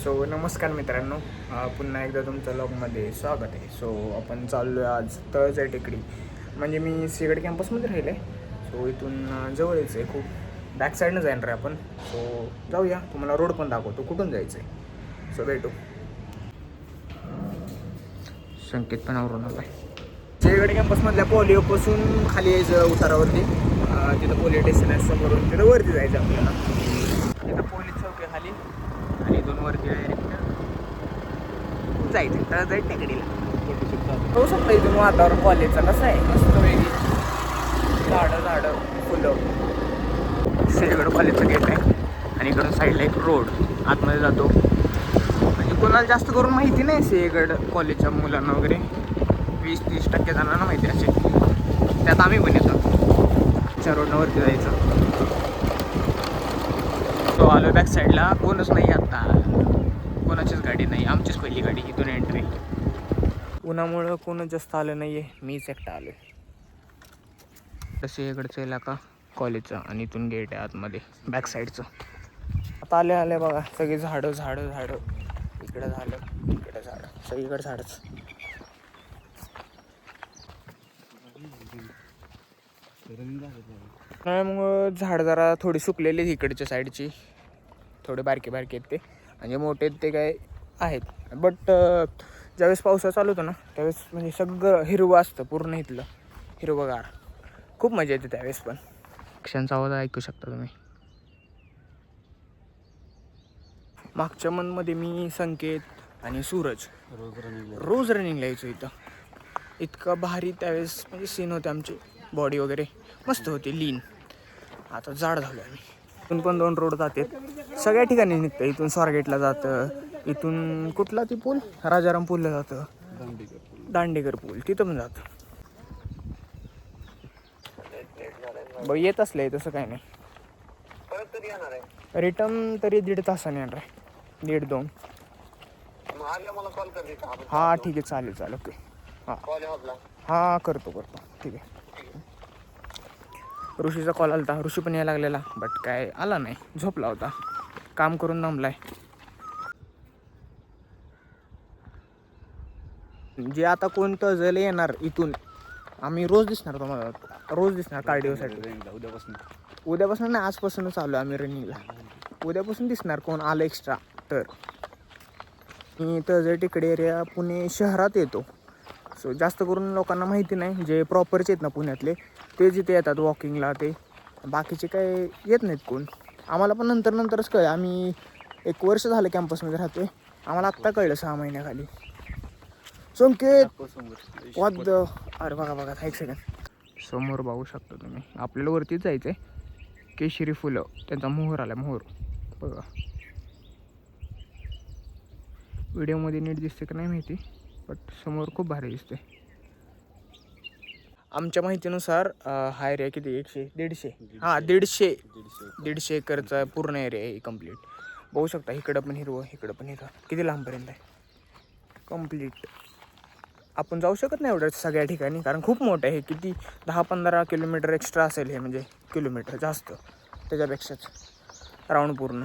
So नमस्कार मित्रांनो, पुन्हा एकदा तुमचं लॉगमध्ये स्वागत आहे. सो आपण चाललो आहे आज तळजाई टेकडी. म्हणजे मी सिगड कॅम्पसमध्ये राहिले आहे. सो इथून जवळच आहे, खूप बॅक साईडनं जाणार आहे आपण. सो जाऊया, तुम्हाला रोड पण दाखवतो कुठून जायचं आहे. सो भेटू. संकेत पण आवरून आला आहे. सिगड कॅम्पसमधल्या पोलिओपासून खाली यायचं उतारावरती. तिथं पोलीस स्टेशन आहे समोरून, तिथं वरती जायचं आपल्याला. तिथं पोलीस चौक आहे खाली आणि इथून वरती डायरेक्ट जायचं तळजाई टेकडीला. होऊ शकतं इथून वातावरण कॉलेजचं कसं आहे, मस्त वेगळी झाडं फुलं. सिंहगड कॉलेजचं गेट आहे आणि इकडून साईडला एक रोड आतमध्ये जातो. म्हणजे कोणाला जास्त करून माहिती नाही सिंहगड कॉलेजच्या मुलांना वगैरे, 20-30% जणांना माहिती असेल. त्यात आम्ही पण येतो. त्या रोडनं वरती जायचं. तो आलो बॅक साईडला, कोणच नाही आता, कोणाचीच गाडी नाही, आमचीच पहिली गाडी. इथून एंट्री. उन्हामुळं कोणच जास्त आलं नाही आहे, मीच एकटा आलो आहे. तसे इकडचं इलाका कॉलेजचा आणि इथून गेट आहे आतमध्ये बॅक साईडचं. आता आले बघा सगळी झाडं. इकडं झालं, इकडं झाडं, सगळीकडे झाडच. त्यामुळं झाड जरा थोडी सुकलेली इकडच्या साईडची, थोडे बारके आहेत ते, म्हणजे मोठे ते काय आहेत. बट ज्यावेळेस पावसाळा चालू होतो ना त्यावेळेस म्हणजे सगळं हिरवं असतं, पूर्ण इथलं हिरवंगार. खूप मजा येते त्यावेळेस. पण पक्ष्यांचा आवाज ऐकू शकता तुम्ही. मागच्या मंथमध्ये मी, संकेत आणि सूरज रोज रनिंगला यायचो इथं. इतकं भारी त्यावेळेस म्हणजे सीन होते आमची. बॉडी वगैरे मस्त होती, लीन. आता जाड झालो आम्ही. इथून पण 2 रोड जातात, सगळ्या ठिकाणी निघतं. इथून स्वारगेटला जातं, इथून कुठला ती पूल, राजाराम पूलला जातं, दांडेकर पूल तिथं पण जातं. येत असले तसं काय नाही. रिटर्न तरी 1.5 तासाने येणार आहे, 1.5-2. हां ठीक आहे, चालेल ओके. हां करतो ठीक आहे. ऋषीचा कॉल आला होता, ऋषी पण यायला लागलेला, बट काय आला नाही, झोपला होता, काम करून दमलाय. जे आता कोण तळजाईला येणार इथून, आम्ही रोज दिसणार तुम्हाला, रोज दिसणार कार्डिओसाठी. उद्यापासून नाही, आजपासूनच चालू आहे आम्ही रनिंगला. उद्यापासून दिसणार कोण आलं एक्स्ट्रा तर. मी तळजाई टेकडी एरिया पुणे शहरात येतो. सो जास्त करून लोकांना माहिती नाही, जे प्रॉपरचे आहेत ना पुण्यातले, ते जिथे येतात वॉकिंगला, ते बाकीचे काय येत नाहीत कोण. आम्हाला पण नंतरच कळलं. आम्ही 1 वर्ष झालं कॅम्पसमध्ये राहतो आहे, आम्हाला आत्ता कळलं 6 महिन्याखाली. संकेत वाद, अरे बघा 1 सेकंड. समोर बघू शकता तुम्ही, आपल्याला वरतीच जायचं आहे. केशरी फुलं, त्यांचा मोहर आला, मोहर बघा. व्हिडिओमध्ये नीट दिसते का नाही माहिती, बट समोर खूप भारी दिसते. आमच्या माहितीनुसार हा एरिया किती, 150 एकरचा पूर्ण एरिया आहे कम्प्लीट. बघू शकता, इकडं पण हिरवं, इकडं पण हिरवं, किती लांबपर्यंत आहे कम्प्लीट. आपण जाऊ शकत नाही एवढं सगळ्या ठिकाणी, कारण खूप मोठं आहे. किती 10-15 किलोमीटर एक्स्ट्रा असेल हे, म्हणजे किलोमीटर जास्त त्याच्यापेक्षाच राऊंड पूर्ण.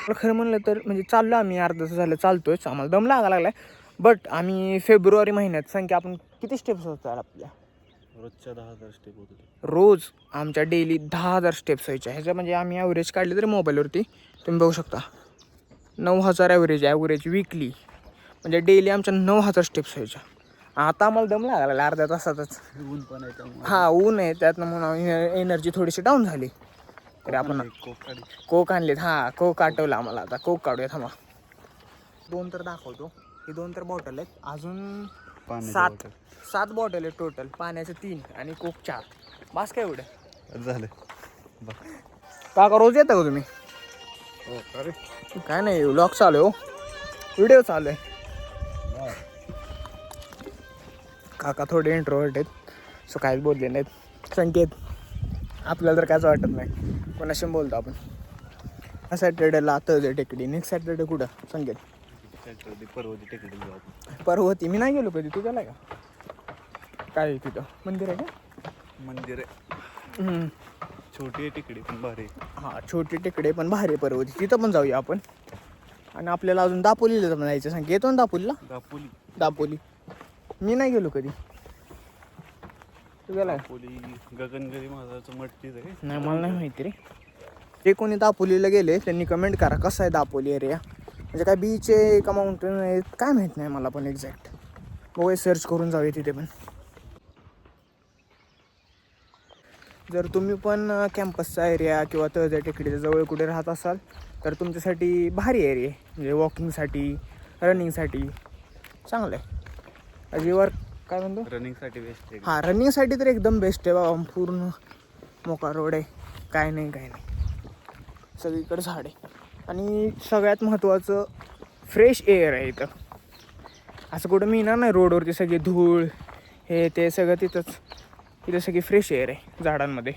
खरं म्हणलं तर म्हणजे चाललो आम्ही, अर्धा तास झालं चालतोयच, आम्हाला दम लागायला लागलाय. बट आम्ही फेब्रुवारी महिन्यात, संख्या आपण किती स्टेप्स होतात आपल्या रोजच्या 10,000 स्टेप होत होते. रोज आमच्या डेली 10,000 स्टेप्स व्हायच्या. ह्याच्या म्हणजे आम्ही ॲव्हरेज काढली तरी मोबाईलवरती तुम्ही बघू शकता, 9,000 ॲव्हरेज वीकली. म्हणजे डेली आमच्या 9,000 स्टेप्स व्हायच्या. आता आम्हाला दम लागायला लागला अर्ध्या तासातच. ऊन पण आहे त्यामुळे. हां ऊन आहे त्यातनं, म्हणून एनर्जी थोडीशी डाऊन झाली. तरी आपण कोक आणलेत. हां कोक आठवलं आम्हाला, आता कोक काढूया थांबा. 2 तर दाखवतो, हे 2 तर बॉटल आहेत, अजून 7 बॉटल आहेत टोटल. पाण्याचे 3 आणि कोक 4. बास काय एवढं झालं. काका रोज येता का तुम्ही? हो अरे काय नाही, व्लॉग चालू आहे, हो व्हिडिओ चालू आहे. काका थोडे इंट्रोवर्ट आहेत, सो काहीच बोलले नाहीत. संकेत, आपल्याला तर कायच वाटत नाही, कोणाशी बोलतो आपण. ह्या सॅटर्डेला तळजाई टेकडी, नेक्स्ट सॅटर्डे कुठं संकेत? पर्वती टेकडी जाऊ. पर्वती मी नाही गेलो कधी, तू गेलाय का? काय तिथं मंदिर आहे का? मंदिर आहे. छोटी आहे टेकडी पण भारी आहे. हां छोटी टेकडे पण भारी पर्वती, तिथं पण जाऊया आपण. आणि आपल्याला अजून दापोलीला पण जायचं सांग, येतो ना दापोलीला? दापोली दापोली मी नाही गेलो कधी, तू गेला? दापोली गगनगिरी महाराजाचं मठ तिथं आहे. नाही मला नाही माहिती रे. जे कोणी दापोलीला गेले त्यांनी कमेंट करा कसं आहे दापोली एरिया, म्हणजे काय बीच आहे का माउंटेन आहे काय माहीत नाही मला पण एक्झॅक्ट. बघूया सर्च करून जाऊया तिथे पण. जर तुम्ही पण कॅम्पसचा एरिया किंवा तळजाई टेकडीच्या जवळ कुठे राहत असाल तर तुमच्यासाठी भारी एरिया आहे, म्हणजे वॉकिंगसाठी रनिंगसाठी चांगलं आहे. अजिवर काय म्हणतो रनिंगसाठी बेस्ट आहे. हां रनिंगसाठी तर एकदम बेस्ट आहे बाबा. पूर्ण मोकळा रोड आहे, काय नाही काय नाही, सगळीकडे झाड आहे. आणि सगळ्यात महत्त्वाचं फ्रेश एअर आहे इथं. असं कुठं मिळणार नाही रोडवरती सगळी धूळ हे ते सगळं तिथंच. इथं सगळी फ्रेश एअर आहे झाडांमध्ये.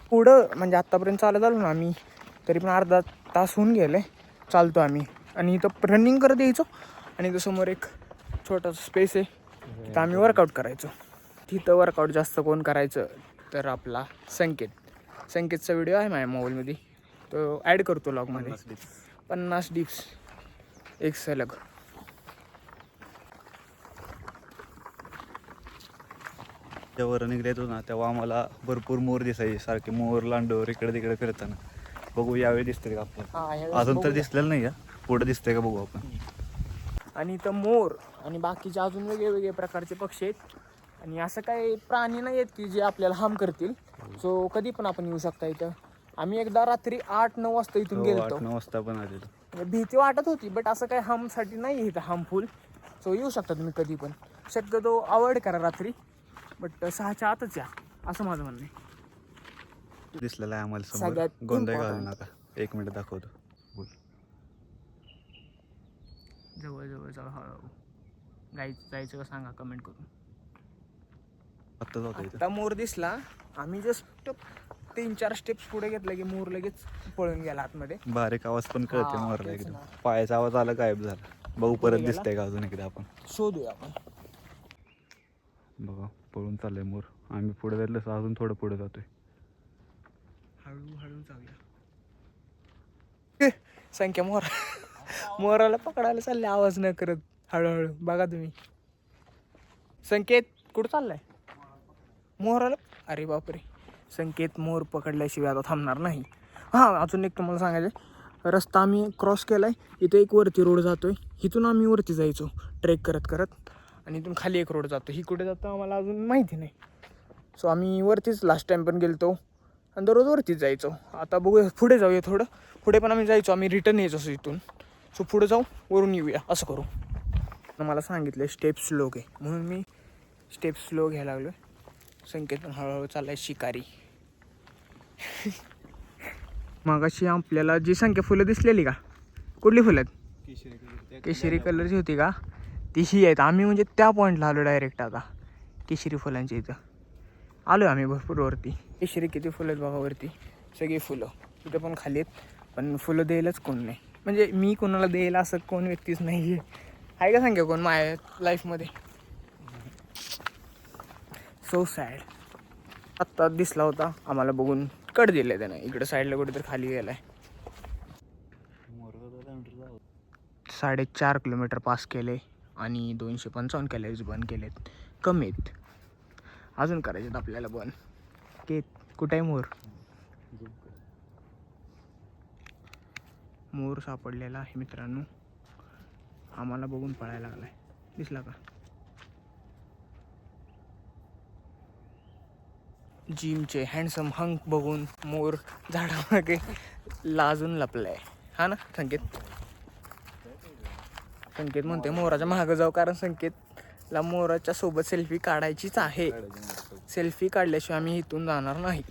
पुढं म्हणजे आत्तापर्यंत चालत आलो ना आम्ही, तरी पण अर्धा तास होऊन गेले चालतो आम्ही. आणि इथं रनिंग करत यायचो आणि इथं समोर एक छोटासा स्पेस आहे, तिथं आम्ही वर्कआउट करायचो. तिथं वर्कआउट जास्त कोण करायचं तर आपला संकेतचा व्हिडिओ आहे माझ्या मोबाईलमध्ये, तो ॲड करतो लॉगमध्ये. 50 डिप्स एक सलग. जेव्हा रनिंग येतो ना तेव्हा आम्हाला भरपूर मोर दिसायचे, सारखे मोर लांडोर इकडे तिकडे फिरताना. बघू यावेळी दिसतंय का आपण? अजून तर दिसलेलं नाही का, पुढे दिसतंय का बघू आपण. आणि इथं मोर आणि बाकीचे अजून वेगळे प्रकारचे पक्षी आहेत. आणि असं काही प्राणी नाही आहेत की जे आपल्याला हार्म करतील. सो कधी पण आपण येऊ शकता इथं. आम्ही एकदा रात्री 8-9 वाजता इथून गेलो. 8-9 वाजता पण आलेलो. म्हणजे भीती वाटत होती बट असं काही हार्मसाठी नाही इथं हार्मफुल. सो येऊ शकता तुम्ही कधी पण. शक्यतो अवॉइड करा रात्री, बट 6च्या आतच या असं माझं म्हणणं आहे. दिसलेला आहे आम्हाला समोर. सगळ्यात गोंधळ घालू important. नका, 1 मिनिट दाखवतो. बोल. जवळ हळूहळू जायचं का सांगा कमेंट करून. आत्ता जातो इथं. आता मोर दिसला, आम्ही जस्ट 3-4 स्टेप्स पुढे घेतलं की मोर लगेच पळून गेला आतमध्ये. बारीक आवाज पण कळते हा, मोरला तेच एकदम. ना. पायाचा आवाज आला गायब झाला. बघू परत गेला? दिसतंय का अजून एकदा आपण. शोधूया आपण. बघा पळून चाललंय मोर. आम्ही पुढे जायला अजून थोडं पुढे जातोय. हळूहळू जाऊया. संख्या मोराला पकडायला चालले आवाज न करत हळूहळू. बघा तुम्ही. संकेत कुठं चाललाय? मोराला. अरे बापरे, संकेत मोर पकडल्याशिवाय आता थांबणार नाही. हां अजून एक तुम्हाला सांगायचं, रस्ता आम्ही क्रॉस केलाय. इथे एक वरती रोड जातोय, इथून आम्ही वरती जायचो ट्रेक करत करत. आणि इथून खाली एक रोड जातो, ही कुठे जातो आम्हाला अजून माहिती नाही. सो आम्ही वरतीच लास्ट टाइम पण गेलतो आणि दररोज वरतीच जायचो. आता बघूया पुढे जाऊया थोडं. पुढे पण आम्ही जायचो, आम्ही रिटर्न यायचो असं इथून. सो पुढे जाऊ वरून येऊया असं करू. मला सांगितलं स्टेप स्लो घे म्हणून मी स्टेप स्लो घ्यायला लागलो. संकेत पण हळूहळू चाललाय शिकारी. मगाशी आपल्याला जी संख्या फुलं दिसलेली का, कुठली फुलं आहेत? केशरी कलरची होती का, ती ही आहेत. आम्ही म्हणजे त्या पॉईंटला आलो डायरेक्ट. आता केशरी फुलांची इथं आलो आम्ही भरपूर वरती. केशरी किती फुलं आहेत बघा वरती, सगळी फुलं. तिथं पण खाली आहेत, पण फुलं द्यायलाच कोण नाही. म्हणजे मी कोणाला द्यायला असं कोण व्यक्तीच नाही आहे का सांगा कोण माझ्या लाईफमध्ये. So sad. आत्ता दिसला होता आम्हाला बघून कट दिलं त्यानं, इकडं साईडला कुठेतरी खाली गेलाय. 4.5 किलोमीटर पास केले आणि 255 कॅलरीज बर्न केलेत. कमी आहेत, अजून करायचे आपल्याला बर्न. कुठे आहे मोर? मोर सापडलेला आहे मित्रांनो, आम्हाला बघून पळायला लागलाय. दिसला का? जिमचे हँडसम हंक बघून मोर झाडामागे लाजून लपलाय. हा ना संकेत? संकेत म्हणते मोराच्या मागं जाऊ, कारण संकेतला मोराच्या सोबत सेल्फी काढायचीच आहे. सेल्फी काढल्याशिवाय आम्ही इथून जाणार नाही.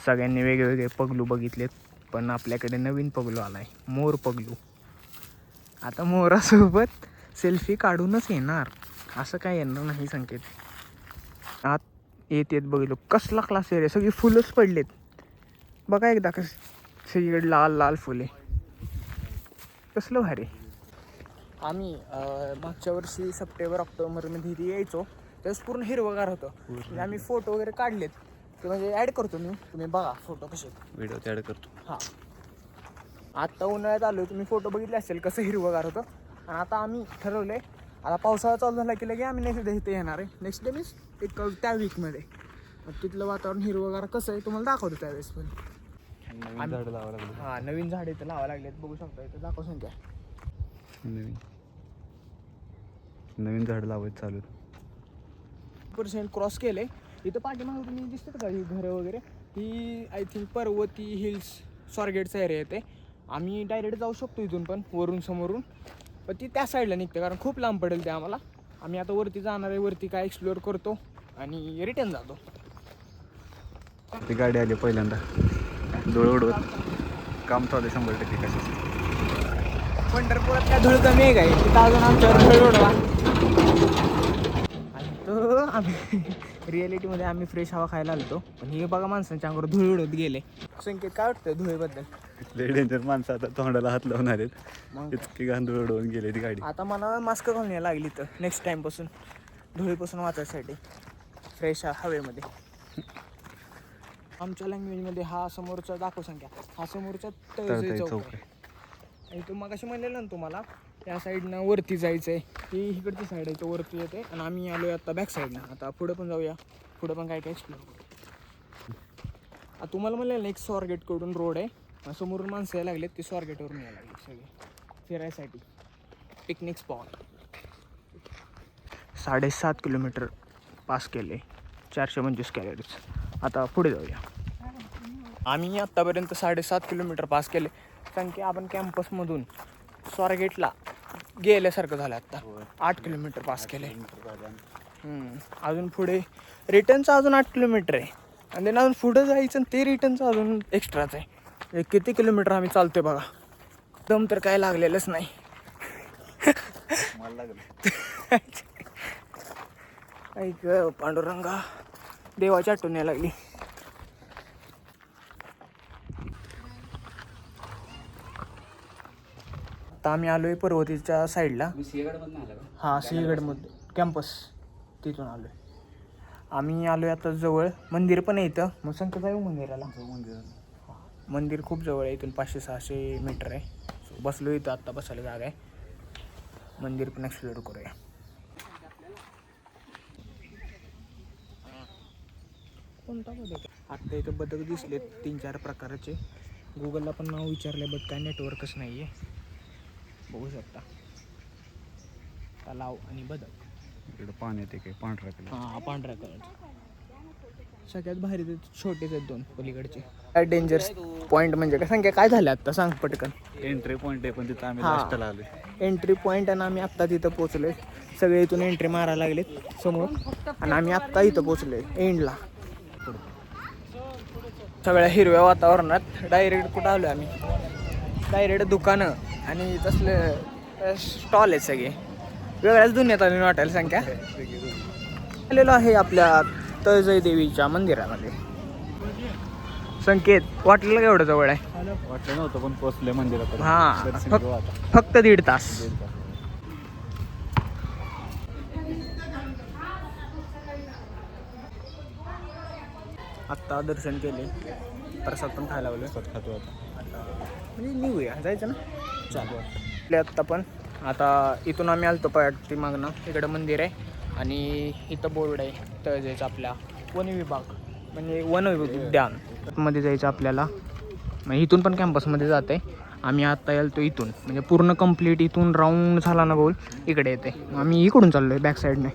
सगळ्यांनी वेगवेगळे पगलू बघितलेत, पण आपल्याकडे नवीन पगलू आलाय, मोर पगलू. आता मोरासोबत सेल्फी काढूनच येणार, असं काय येणार नाही संकेत. आत येत बघितलं कसला क्लास एरिया, सगळी फुलंच पडलेत बघा एकदा. सगळीकडे लाल लाल फुले, कसलं भारी. आम्ही मागच्या वर्षी सप्टेंबर ऑक्टोबरमध्ये इथे यायचो, त्यावेळेस पूर्ण हिरवगार होतं. म्हणजे आम्ही फोटो वगैरे काढलेत, ते म्हणजे ॲड करतो मी, तुम्ही बघा फोटो कसे आहेत. व्हिडिओ ॲड करतो. हां, आत्ता उन्हाळ्यात आलो, तुम्ही फोटो बघितले असेल कसं हिरवंगार होतं. आणि आता आम्ही ठरवलं आहे, आता पावसाळा चालू झाला की लगे आम्ही नेक्स्ट डे इथे येणार आहे. नेक्स्ट डे मीन्स एक त्या वीकमध्ये. मग तिथलं वातावरण हिरवंगार कसं आहे तुम्हाला दाखवतो त्यावेळेस. पण नवीन झाडं लावावं लागलं. हां, नवीन झाडे इथं लावावं लागलेत, बघू शकता इथं दाखव संख्या. नवीन झाडं लावायचं चालू. % क्रॉस केले. इथं पाठीमागं तुम्ही दिसतात का ही घरं वगैरे, ही आय थिंक पर्वती हिल्स स्वारगेटचा एरिया येते. आम्ही डायरेक्ट जाऊ शकतो इथून पण वरून समोरून, पण ती त्या साईडला निघते कारण खूप लांब पडेल ते आम्हाला. आम्ही आता वरती जाणार आहे, वरती काय एक्सप्लोअर करतो आणि रिटर्न जातो. ती गाडी आली पहिल्यांदा, डोळे उडवत काम चालू 100% कशाचं. पंढरपुरात काय धूळ कमी आहे काय, तिथं अजून आमच्यावर धूळ उडवा. आणि तो आम्ही रिॲलिटीमध्ये आम्ही फ्रेश हवा खायला आलो, पण हे बघा माणसांच्या अंगावर धूळ उडत गेले. संकेत काय वाटतं धुळेबद्दल? लय डेंजर माणसं आता तोंडाला हात लावणार आहेत, मग इतकी गांधूळ उडवून गेली ती गाडी. आता मला मास्क घालून यायला लागली तर नेक्स्ट टाईमपासून धुळीपासून वाचायसाठी फ्रेश हवेमध्ये. आमच्या लँग्वेजमध्ये हा समोरचा दाखव संख्या, हा समोरचा तळजाई चौक आहे. आणि तो मग अशी म्हणलेलं ना तुम्हाला, त्या साईडनं वरती जायचं आहे, ती इकडची साईड आहे, तो वरती येते. आणि आम्ही आलो आहे आता बॅक साईडनं. आता पुढं पण जाऊया, पुढं पण काय काय एक्सप्लोर करू. तुम्हाला म्हणलेलं ना एक स्वारगेटकडून रोड आहे, समोरून माणसं यायला लागलेत, ते स्वारगेटवरून यायला लागले सगळे फिरायसाठी. पिकनिक स्पॉट 7.5 किलोमीटर पास केले, 425 कॅलरीज. आता पुढे जाऊया. आम्ही आत्तापर्यंत 7.5 किलोमीटर पास केले. कारण की आपण कॅम्पसमधून स्वारगेटला गेल्यासारखं झालं. आत्ता 8 किलोमीटर पास केले. अजून पुढे रिटर्नचं अजून 8 किलोमीटर आहे. आणि then अजून पुढं जायचं आणि ते रिटर्नचं अजून एक्स्ट्राच आहे. किती किलोमीटर आम्ही चालतोय बघा, दम तर काय लागलेलंच नाही. मला लागलं ऐक पांडुरंगा, देवाची आठवण यायला लागली. आता आम्ही आलो आहे पर्वतीच्या साईडला. हां, सिंहगडमध्ये कॅम्पस तिथून आलो आहे आम्ही. आलो आहे आता जवळ, मंदिर पण आहे इथं. मग संख्या जाऊ मंदिराला. मंदिर खूप जवळ आहे इथून, 500-600 मीटर आहे. सो बसलो इथं, आत्ता बसायला जागा आहे. मंदिर पण एक्सप्लोअर करूया. कोणता बदक? आत्ता इथं बदक दिसले 3-4 प्रकारचे. गुगलला पण नाव विचारलं, बट काय नेटवर्कच नाही आहे. बघू शकता तलाव आणि बदक. इकडं पाणी येते काय पांढरा कलर. हां, पांढऱ्या कलरचे. सगळ्यात भारी ते छोटेच आहेत 2 पलीकडचे. काय डेंजर पॉईंट म्हणजे काय संख्या काय झालं आत्ता सांग पटकन. एंट्री पॉईंट आहे, पण तिथं आम्ही हां. लास्टला आलोय. एंट्री पॉईंट आणि आम्ही आत्ता तिथं पोचलोय. सगळे इथून एंट्री मारायला लागलेत समोर, आणि आम्ही आत्ता इथं पोचलोय एंडला. सगळ्या हिरव्या वातावरणात डायरेक्ट कुठं आलो आम्ही, डायरेक्ट दुकानं आणि तसले स्टॉल आहेत सगळे. वेगळ्याच दुनियेत आम्ही वाटायला संख्या. आलेलो आहे आपल्या तळजाई देवीच्या मंदिरामध्ये. संकेत वाटलेलं का एवढं जवळ आहे? वाटलं नव्हतं, पण पोचले मंदिरात. हां, फक्त 1.5 तास. आत्ता दर्शन केले, प्रसाद पण खायला लावलं. खातो आता म्हणजे निघूया, जायचं ना. चालू आपल्या आत्ता पण. आता इथून आम्ही आलतो पाठी मागणं, इकडं मंदिर आहे आणि इथं बोर्ड आहे तळजाईचा आपल्या वन विभाग, म्हणजे वन उद्यान मध्ये जायचं आपल्याला. मग इथून पण कॅम्पसमध्ये जाते. आम्ही आत्ता यालतो इथून, म्हणजे पूर्ण कंप्लीट इथून राऊंड झाला ना गोल, इकडे येते. आम्ही इकडून चाललो आहे बॅक साईडने.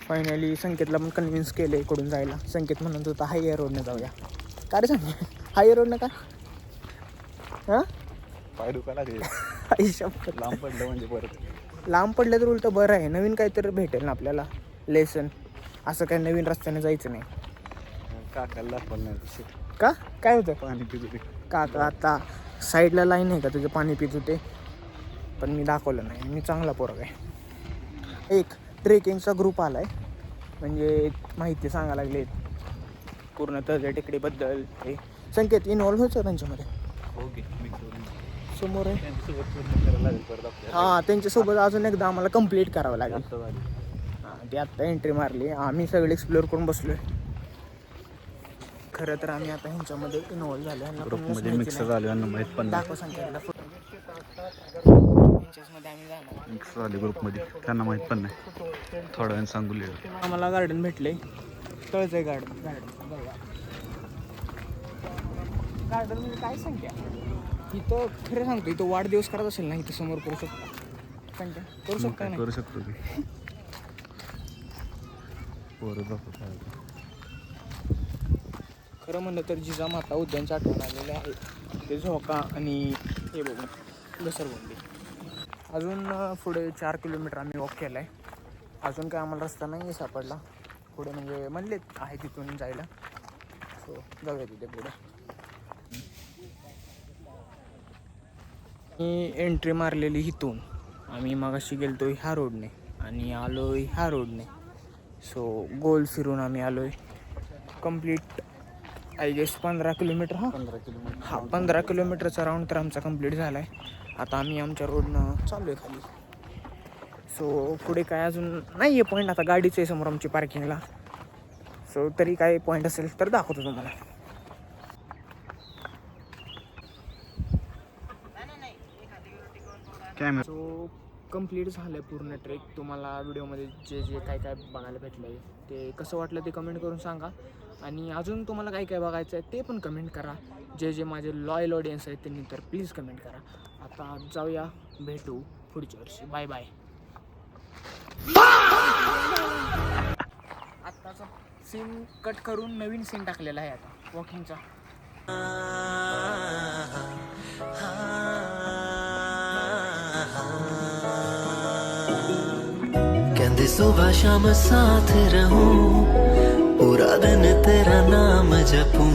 फायनली संकेतला पण कन्व्हिन्स केलं इकडून जायला. संकेत म्हणत होता हायवे रोडने जाऊया. काय रे सांग, हायवे रोडनं का? हां, पाय दुखायला लागले. लांब पडलं म्हणजे परत लांब पडलं तर उलटं बरं आहे, नवीन काहीतरी भेटेल ना आपल्याला लेसन. असं काही नवीन रस्त्याने जायचं नाही. काकाला दाखवलं नाही का काय होतं? पाणी पितो ते. काका आता साईडला लाईन आहे का तुझं, पाणी पित होते, पण मी दाखवलं नाही. मी चांगला पोरगा आहे. एक ट्रेकिंगचा ग्रुप आला आहे, म्हणजे माहिती सांगायला लागले पूर्ण तळजाई टेकडीबद्दल. हे संकेत इन्व्हॉल्व व्हायचं त्यांच्यामध्ये. ओके, समोर आहे. त्यांच्यासोबत पूर्ण करायला लागेल परत आपल्याला. हां, त्यांच्यासोबत अजून एकदा आम्हाला कंप्लीट करावं लागेल. आत्ता झाली. हां, ते आत्ता एंट्री मारली, आम्ही सगळे एक्सप्लोअर करून बसलो आहे. खरं तर आम्ही आता ह्यांच्यामध्ये इन्व्हॉल्व झालो ह्यांना कोणालाच ग्रुपमध्ये माहिती मिक्स नाही. झालो यांना माहीत पण नाही. दाखव संख्याला ह्यांच्यामध्ये आम्ही जाणार. मिक्स झाले ग्रुपमध्ये त्यांना माहीत पण नाही. थोड्या वेळाने सांगू लिहिलं. आम्हाला गार्डन भेटले, तळजय गार्डन. गार्डन म्हणजे काय संख्या इथं, खरं सांगतो इथं वाढदिवस करत असेल ना इथं समोर करू शकतो. संख्या करू शकतो काय ना. करू शकतो की पोरं दाखवतो. खरं म्हणलं तर जिजामाता उद्यानच्या आठवण आलेले आहे. ते झोका आणि हे बघून घसरगुंडी. अजून पुढे 4 किलोमीटर आम्ही वॉक केला आहे. अजून काय आम्हाला रस्ता नाही सापडला पुढे, म्हणजे म्हणलेत आहे तिथून जायला. सो जाऊया तिथे पुढे. मी एंट्री मारलेली इथून, आम्ही मगाशी गेलतो ह्या रोडने आणि आलो ह्या रोडने. सो गोल फिरून आम्ही आलो आहे. Complete I guess 15 kilometre. 15 किलोमीटरचा राऊंड तर आमचा कंप्लीट झाला आहे. आता आम्ही आमच्या रोडनं चाललो आहे खाली. सो पुढे काय अजून नाही आहे पॉईंट. आता गाडीचं आहे समोर आमची पार्किंगला. सो तरी काय पॉईंट असेल तर दाखवतो तुम्हाला. कॅमेरा सो कंप्लीट झालं आहे पूर्ण ट्रेक. तुम्हाला व्हिडिओमध्ये जे जे काय काय बघायला भेटलं आहे ते कसं वाटलं ते कमेंट करून सांगा. आणि अजून तुम्हाला काय काय बघायचं आहे ते पण कमेंट करा. जे जे माझे लॉयल ऑडियन्स आहेत त्यांनी तर प्लीज कमेंट करा. आता जाऊया, भेटू पुढच्या वर्षी. Bye bye. आत्ताचा सीन कट करून नवीन सीन टाकलेला आहे आता वॉकिंगचा. कहते सुबह शाम साथ रहूं, पूरा दिन तेरा नाम जपूं,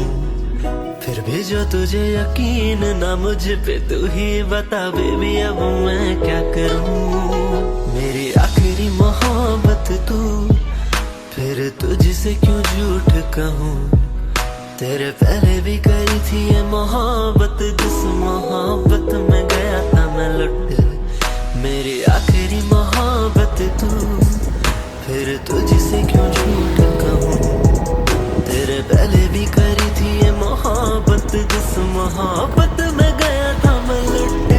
फिर भी जो तुझे यकीन ना मुझ पे, तू ही बता बेबी अब मैं क्या करूं। मेरी आखिरी मोहब्बत तू, फिर तुझसे क्यों झूठ कहूं, तेरे पहले भी करी थी ये मोहब्बत, जिस मोहब्बत में गया था मैं लुट। मेरी आखिरी मोहब्बत तू, फिर तुझसे क्यों झूठ कहूं, तेरे पहले भी करी थी ये मोहब्बत, जिस मोहब्बत में गया था मैं लुट।